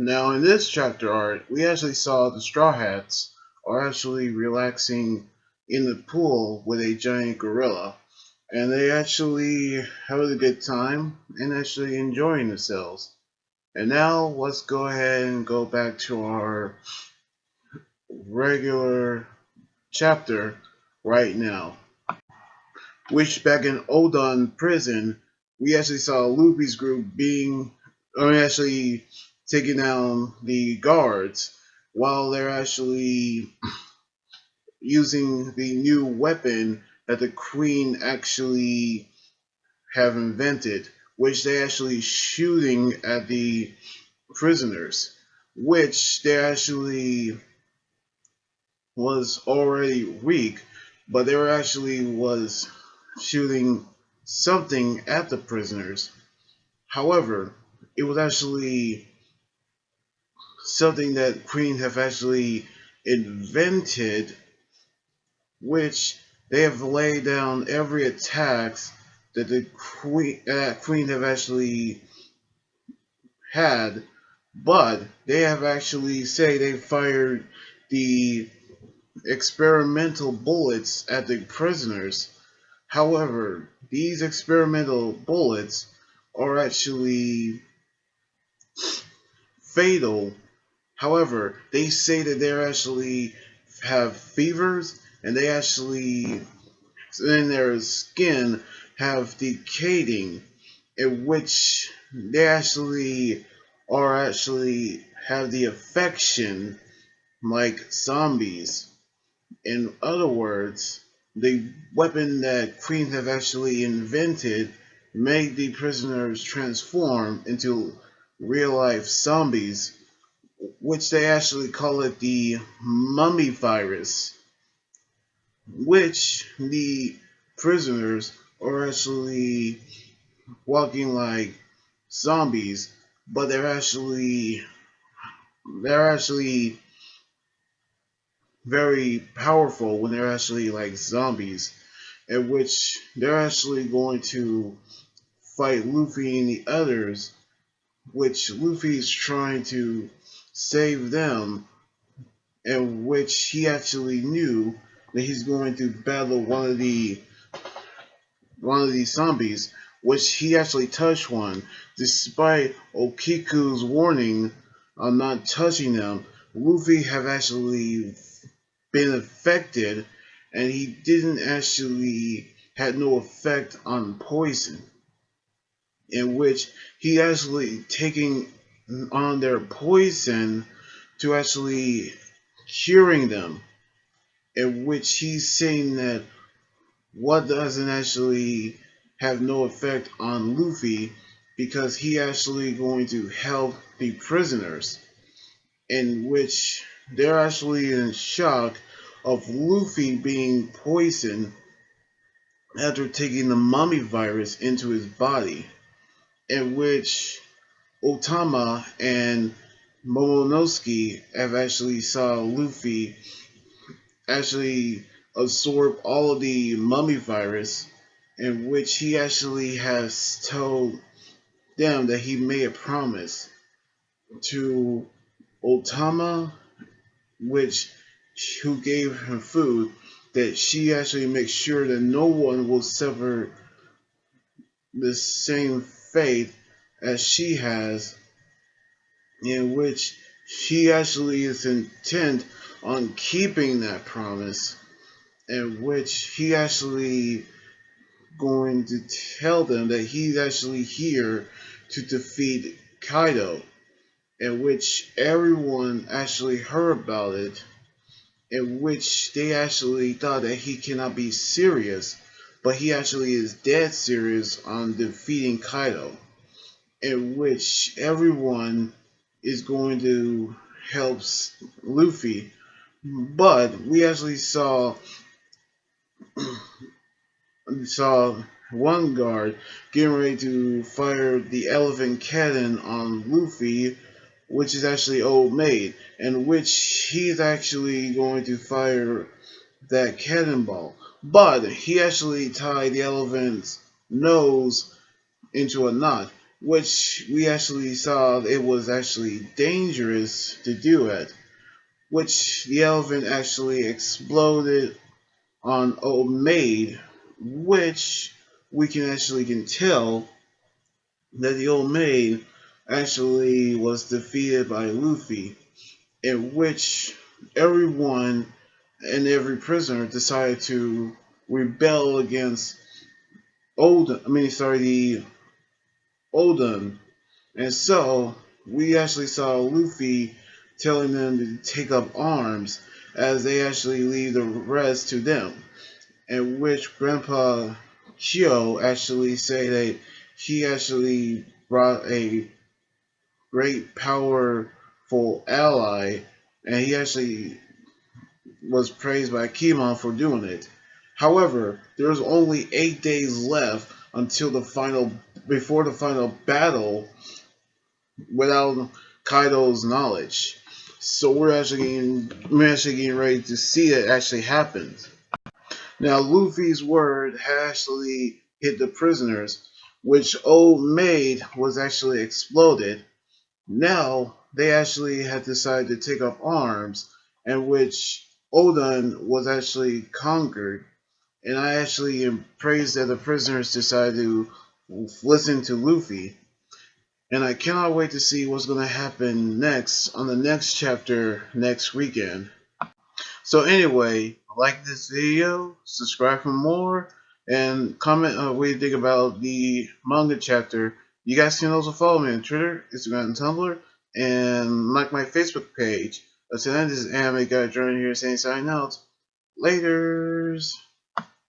Now, in this chapter art, we actually saw the Straw Hats are actually relaxing in the pool with a giant gorilla, and they actually having a good time and actually enjoying themselves. And now, let's go ahead and go back to our regular chapter right now. Which back in Udon prison, we actually saw Luffy's group actually taking down the guards while they're actually using the new weapon that the Queen actually have invented, which they actually shooting at the prisoners, which they actually was already weak, but they were actually was shooting something at the prisoners. However, it was actually something that Queen have actually invented, which they have laid down every attacks that the Queen have actually had, but they have actually say they fired the experimental bullets at the prisoners. However, these experimental bullets are actually fatal. However, they say that they actually have fevers and they actually in their skin have decaying, in which they actually are actually have the affection like zombies. In other words, the weapon that Queen have actually invented made the prisoners transform into real life zombies, which they actually call it the mummy virus, which the prisoners are actually walking like zombies, but they're actually very powerful when they're actually like zombies, in which they're actually going to fight Luffy and the others, which Luffy is trying to save them, in which he actually knew that he's going to battle one of these zombies, which he actually touched one, despite Okiku's warning on not touching them. Luffy have actually been affected, and he didn't actually had no effect on poison, in which he actually taking on their poison to actually curing them, in which he's saying that what doesn't actually have no effect on Luffy because he actually going to help the prisoners, in which they're actually in shock of Luffy being poisoned after taking the mummy virus into his body, in which Otama and Momonosuke have actually saw Luffy actually absorb all of the mummy virus, in which he actually has told them that he made a promise to Otama, which who gave him food, that she actually makes sure that no one will suffer the same fate as she has, in which she actually is intent on keeping that promise, in which he actually going to tell them that he's actually here to defeat Kaido, in which everyone actually heard about it, in which they actually thought that he cannot be serious, but he actually is dead serious on defeating Kaido, in which everyone is going to help Luffy. But we actually saw one guard getting ready to fire the elephant cannon on Luffy, which is actually Old Maid, and which he's actually going to fire that cannonball. But he actually tied the elephant's nose into a knot, which we actually saw it was actually dangerous to do it, which the elephant actually exploded on Old Maid, which we can tell that the Old Maid actually was defeated by Luffy, in which everyone and every prisoner decided to rebel against the Udon. And so we actually saw Luffy telling them to take up arms as they actually leave the rest to them. In which Grandpa Kyo actually say that he actually brought a great powerful ally, and he actually was praised by Kimon for doing it. However, there was only 8 days left until before the final battle without Kaido's knowledge. So we're actually getting ready to see it actually happen. Now Luffy's word had actually hit the prisoners, which Old Maid was actually exploded. Now they actually had decided to take up arms, and which Odin was actually conquered. And I actually am praised that the prisoners decided to listen to Luffy. And I cannot wait to see what's going to happen next on the next chapter next weekend. So anyway, like this video, subscribe for more, and comment what you think about the manga chapter. You guys can also follow me on Twitter, Instagram, and Tumblr, and like my Facebook page. Until then, this is Anime Guy joining here saying sign out. Laters.